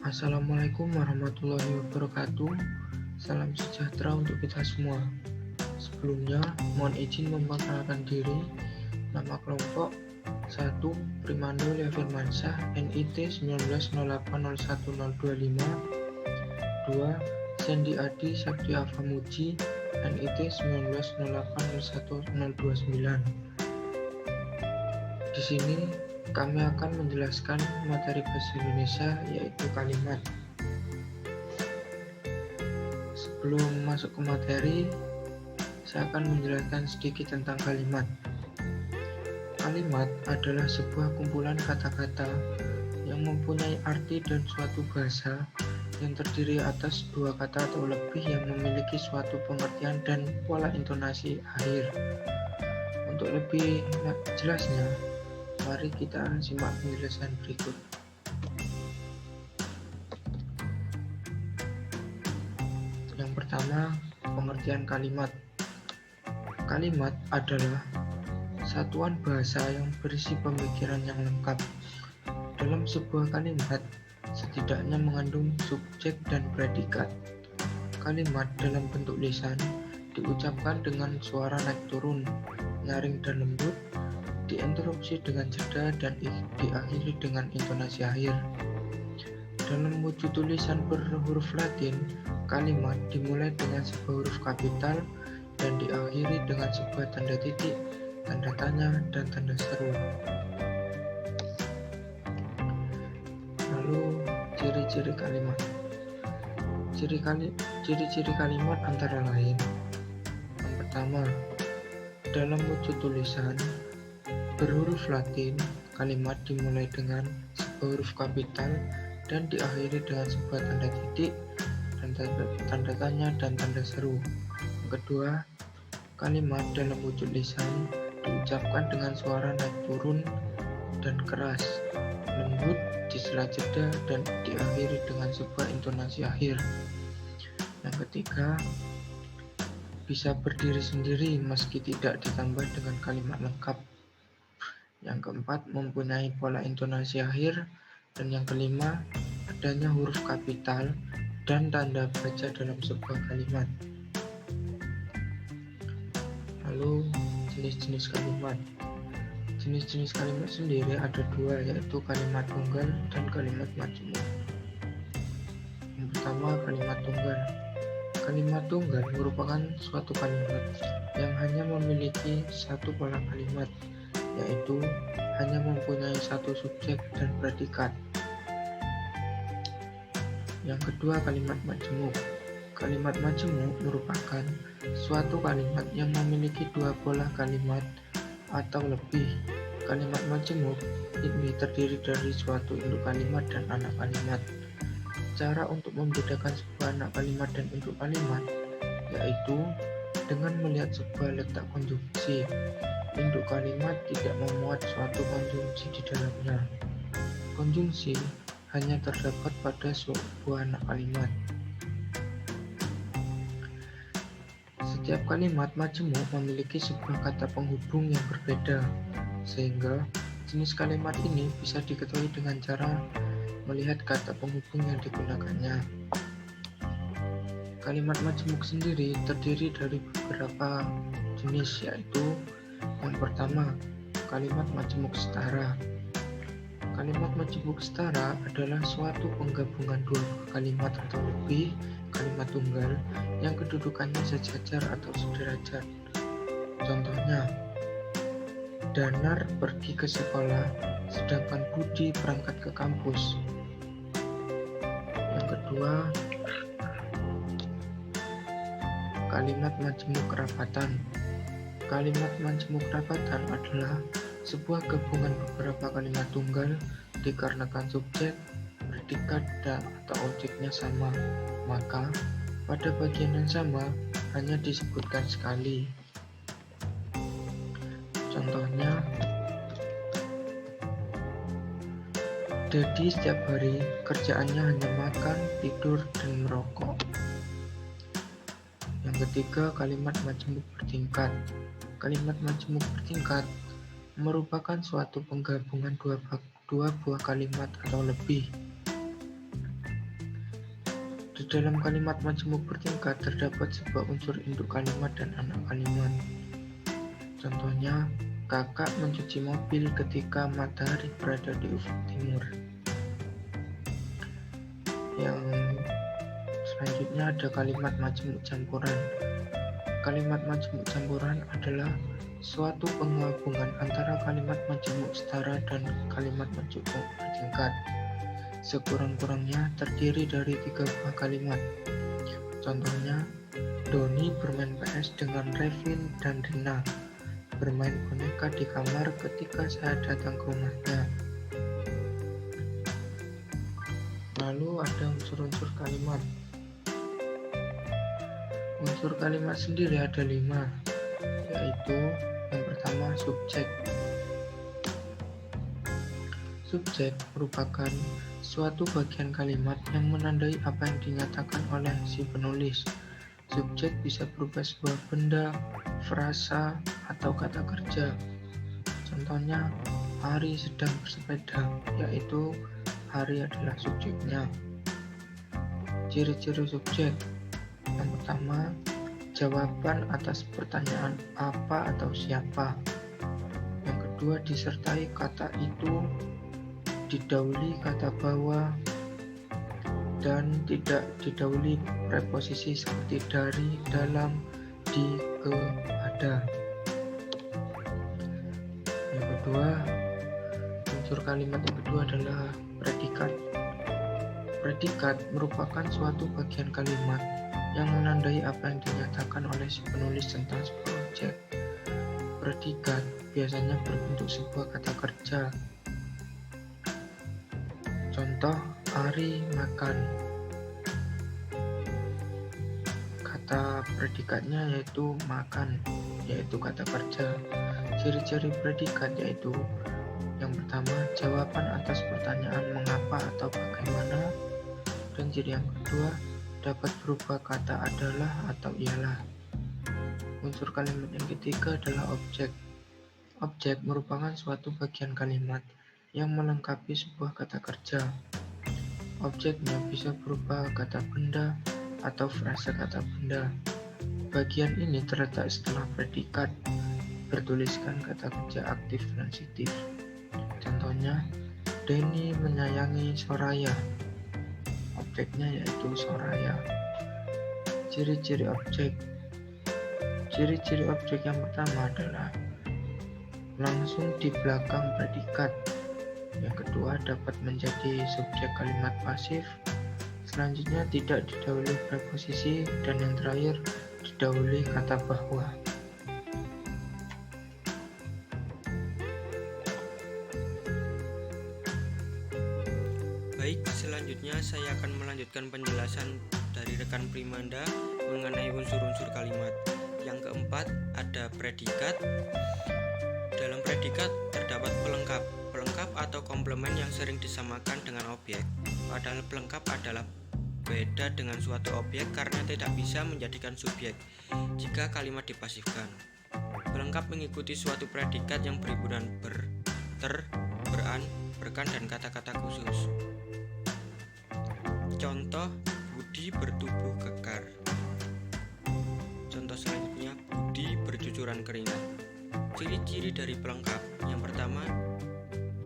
Assalamualaikum warahmatullahi wabarakatuh. Salam sejahtera untuk kita semua. Sebelumnya, mohon izin memperkenalkan diri. Nama kelompok 1. Primando Lia Firmansyah, NIT 1908011025. 2. Sandy Adi Sakti Afamuji, NIT 1908011029. Di sini kami akan menjelaskan materi bahasa Indonesia, yaitu kalimat. Sebelum masuk ke materi, saya akan menjelaskan sedikit tentang kalimat. Kalimat adalah sebuah kumpulan kata-kata yang mempunyai arti dan suatu bahasa yang terdiri atas dua kata atau lebih yang memiliki suatu pengertian dan pola intonasi akhir. Untuk lebih jelasnya, mari kita simak penjelasan berikut. Yang pertama, pengertian kalimat. Kalimat adalah satuan bahasa yang berisi pemikiran yang lengkap. Dalam sebuah kalimat, setidaknya mengandung subjek dan predikat. Kalimat dalam bentuk lisan diucapkan dengan suara naik turun, nyaring dan lembut, diinterupsi dengan jeda dan diakhiri dengan intonasi akhir. Dalam wujud tulisan berhuruf Latin, kalimat dimulai dengan sebuah huruf kapital dan diakhiri dengan sebuah tanda titik, tanda tanya, dan tanda seru. Lalu, ciri-ciri kalimat. Ciri-ciri kalimat antara lain: yang pertama, dalam wujud tulisan berhuruf Latin, kalimat dimulai dengan sebuah huruf kapital dan diakhiri dengan sebuah tanda titik, tanda tanya, dan tanda seru. Yang kedua, kalimat dalam wujud lisan diucapkan dengan suara naik turun dan keras, lembut, di sela jeda, dan diakhiri dengan sebuah intonasi akhir. Yang ketiga, bisa berdiri sendiri meski tidak ditambah dengan kalimat lengkap. Yang keempat, mempunyai pola intonasi akhir. Dan yang kelima, adanya huruf kapital dan tanda baca dalam sebuah kalimat. Lalu, jenis-jenis kalimat. Jenis-jenis kalimat sendiri ada dua, yaitu kalimat tunggal dan kalimat majmuk. Yang pertama, kalimat tunggal. Kalimat tunggal merupakan suatu kalimat yang hanya memiliki satu pola kalimat, yaitu hanya mempunyai satu subjek dan predikat. Yang kedua, kalimat majmuk. Kalimat majmuk merupakan suatu kalimat yang memiliki dua pola kalimat atau lebih. Kalimat majmuk ini terdiri dari suatu induk kalimat dan anak kalimat. Cara untuk membedakan sebuah anak kalimat dan induk kalimat yaitu dengan melihat sebuah letak konjungsi. Induk kalimat tidak memuat suatu konjungsi di dalamnya. Konjungsi hanya terdapat pada sebuah anak kalimat. Setiap kalimat majmuk memiliki sebuah kata penghubung yang berbeda, sehingga jenis kalimat ini bisa diketahui dengan cara melihat kata penghubung yang digunakannya. Kalimat majmuk sendiri terdiri dari beberapa jenis, yaitu yang pertama, kalimat majmuk setara. Kalimat majmuk setara adalah suatu penggabungan dua kalimat atau lebih kalimat tunggal yang kedudukannya sejajar atau sederajat. Contohnya, Danar pergi ke sekolah, sedangkan Budi berangkat ke kampus. Yang kedua, kalimat majmuk rapatan. Kalimat majmuk rapatan adalah sebuah gabungan beberapa kalimat tunggal dikarenakan subjek, predikat, atau objeknya sama, maka pada bagian yang sama hanya disebutkan sekali. Contohnya, Dedi setiap hari kerjaannya hanya makan, tidur, dan merokok. Yang ketiga, kalimat majmuk bertingkat. Kalimat majmuk bertingkat merupakan suatu penggabungan dua buah kalimat atau lebih. dalam kalimat majemuk bertingkat terdapat sebuah unsur induk kalimat dan anak kalimat. Contohnya, kakak mencuci mobil ketika matahari berada di ufuk timur. Yang selanjutnya ada kalimat majemuk campuran. Kalimat majemuk campuran adalah suatu penggabungan antara kalimat majemuk setara dan kalimat majemuk bertingkat. Sekurang-kurangnya terdiri dari 3 buah kalimat. Contohnya, Doni bermain PS dengan Revin dan Rina, bermain boneka di kamar ketika saya datang ke rumahnya. Lalu ada unsur-unsur kalimat. Unsur kalimat sendiri ada 5, yaitu yang pertama subjek. Subjek merupakan suatu bagian kalimat yang menandai apa yang dinyatakan oleh si penulis. Subjek bisa berupa sebuah benda, frasa, atau kata kerja. Contohnya, Hari sedang bersepeda, yaitu hari adalah subjeknya. Ciri-ciri subjek. Yang pertama, jawaban atas pertanyaan apa atau siapa. Yang kedua, disertai kata itu, didahului kata bahwa, dan tidak didahului preposisi seperti dari, dalam, di, ke, ada. Yang kedua, unsur kalimat yang kedua adalah predikat. Predikat merupakan suatu bagian kalimat yang menandai apa yang dinyatakan oleh si penulis tentang sebuah objek. Predikat biasanya berbentuk sebuah kata kerja. Contoh, Ari makan. Kata predikatnya yaitu makan, yaitu kata kerja. Ciri-ciri predikat yaitu yang pertama, jawaban atas pertanyaan mengapa atau bagaimana. Dan ciri yang kedua, dapat berupa kata adalah atau ialah. Unsur kalimat yang ketiga adalah objek. Objek merupakan suatu bagian kalimat yang melengkapi sebuah kata kerja. Objeknya bisa berupa kata benda atau frasa kata benda. Bagian ini terletak setelah predikat, bertuliskan kata kerja aktif transitif. Contohnya, Denny menyayangi Soraya. Objeknya yaitu Soraya. Ciri-ciri objek. Ciri-ciri objek yang pertama adalah langsung di belakang predikat. Yang kedua, dapat menjadi subjek kalimat pasif. Selanjutnya, tidak didahului preposisi. Dan yang terakhir, didahului kata bahwa. Baik, selanjutnya saya akan melanjutkan penjelasan dari rekan Primanda mengenai unsur-unsur kalimat. Yang keempat, ada predikat. Dalam predikat terdapat pelengkap. Pelengkap atau komplement yang sering disamakan dengan objek. Padahal pelengkap adalah beda dengan suatu objek karena tidak bisa menjadikan subjek jika kalimat dipasifkan. Pelengkap mengikuti suatu predikat yang berhimpunan ber, ter, beran, berkan, dan kata-kata khusus. Contoh, Budi bertubuh kekar. Contoh selanjutnya, Budi bercucuran keringat. Ciri-ciri dari pelengkap. Yang pertama,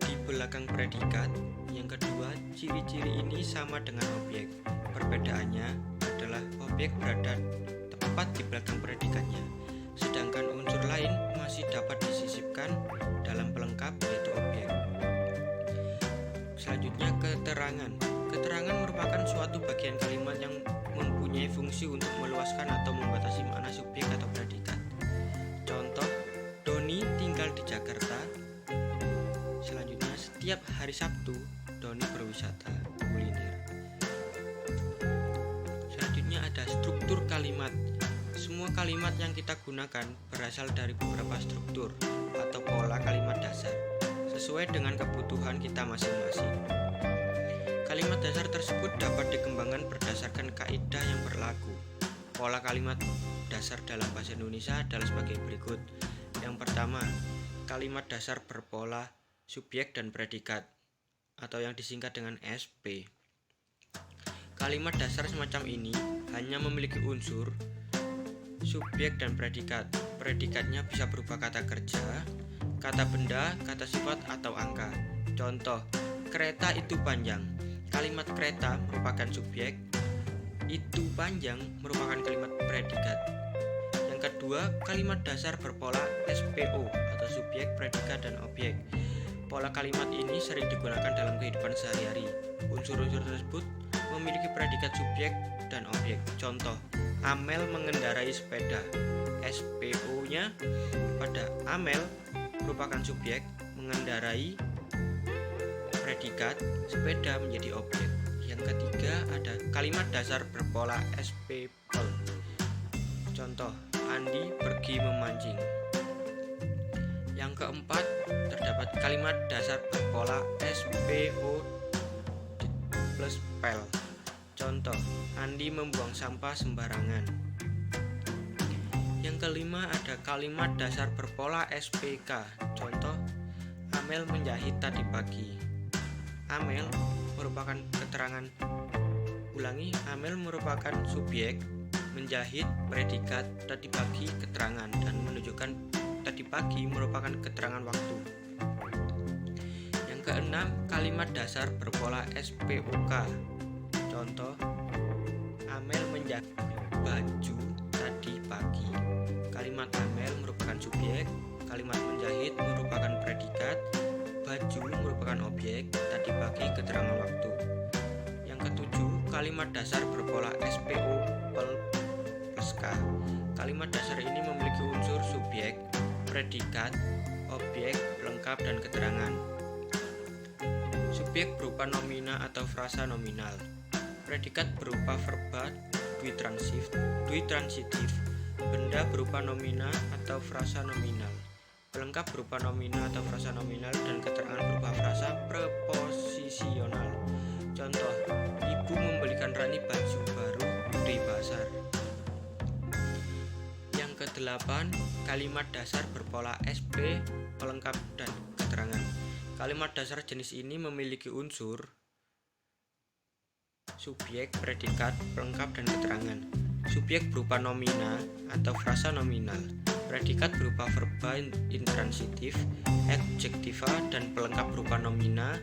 di belakang predikat. Yang kedua, ciri-ciri ini sama dengan objek. Perbedaannya adalah objek berada tepat di belakang predikatnya, sedangkan unsur lain masih dapat disisipkan dalam pelengkap, yaitu objek. Selanjutnya, keterangan. Keterangan merupakan suatu bagian kalimat yang mempunyai fungsi untuk meluaskan atau membatasi makna subjek atau predikat. Contoh, Doni tinggal di Jakarta. Selanjutnya, setiap hari Sabtu Doni berwisata kuliner. Selanjutnya ada struktur kalimat. Semua kalimat yang kita gunakan berasal dari beberapa struktur atau pola kalimat dasar sesuai dengan kebutuhan kita masing-masing. Kalimat dasar tersebut dapat dikembangkan berdasarkan kaidah yang berlaku. Pola kalimat dasar dalam bahasa Indonesia adalah sebagai berikut. Yang pertama, kalimat dasar berpola subjek dan predikat atau yang disingkat dengan SP. Kalimat dasar semacam ini hanya memiliki unsur subjek dan predikat. Predikatnya bisa berupa kata kerja, kata benda, kata sifat, atau angka. Contoh, kereta itu panjang. Kalimat kereta merupakan subjek, itu panjang merupakan kalimat predikat. Yang kedua, kalimat dasar berpola SPO atau subjek, predikat, dan objek. Pola kalimat ini sering digunakan dalam kehidupan sehari-hari. Unsur-unsur tersebut memiliki predikat subjek dan objek. Contoh, Amel mengendarai sepeda. SPO-nya pada Amel merupakan subjek, mengendarai predikat, sepeda menjadi objek. Yang ketiga ada kalimat dasar berpola SPPL. Contoh, Andi pergi memancing. Yang keempat terdapat kalimat dasar berpola SPO plus PEL. Contoh, Andi membuang sampah sembarangan. Yang kelima ada kalimat dasar berpola SPK. Contoh, Amel menjahit tadi pagi. Amel merupakan keterangan. Ulangi, Amel merupakan subjek, menjahit predikat, tadi pagi keterangan, dan menunjukkan tadi pagi merupakan keterangan waktu. Yang keenam, kalimat dasar berpola SPOK. Contoh, Amel menjahit baju tadi pagi. Kalimat Amel merupakan subjek, kalimat menjahit merupakan predikat, baju merupakan objek, tadi pagi keterangan waktu. Yang ketujuh, kalimat dasar berpola SPO plus K. Kalimat dasar ini memiliki unsur subjek, predikat, objek, pelengkap, dan keterangan. Subjek berupa nomina atau frasa nominal. Predikat berupa verba duitransitif. Benda berupa nomina atau frasa nominal. Pelengkap berupa nomina atau frasa nominal, dan keterangan berupa frasa preposisional. Contoh, ibu membelikan Rani baju baru di pasar. Yang kedelapan, kalimat dasar berpola SP, pelengkap, dan keterangan. Kalimat dasar jenis ini memiliki unsur subjek, predikat, pelengkap, dan keterangan. Subjek berupa nomina atau frasa nominal. Predikat berupa verba intransitif, adjektiva, dan pelengkap berupa nomina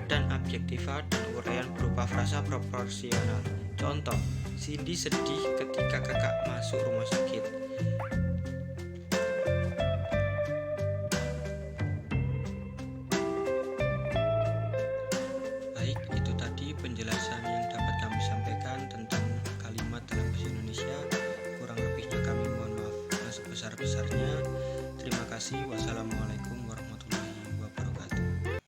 dan adjektiva, dan uraian berupa frasa proporsional. Contoh, Cindy sedih ketika kakak masuk rumah sakit. Baik, itu tadi penjelasan yang dapat kami sampaikan tentang kalimat dalam bahasa Indonesia. Kurang lebihnya kami mohon maaf sebesar-besarnya. Terima kasih. Wassalamualaikum.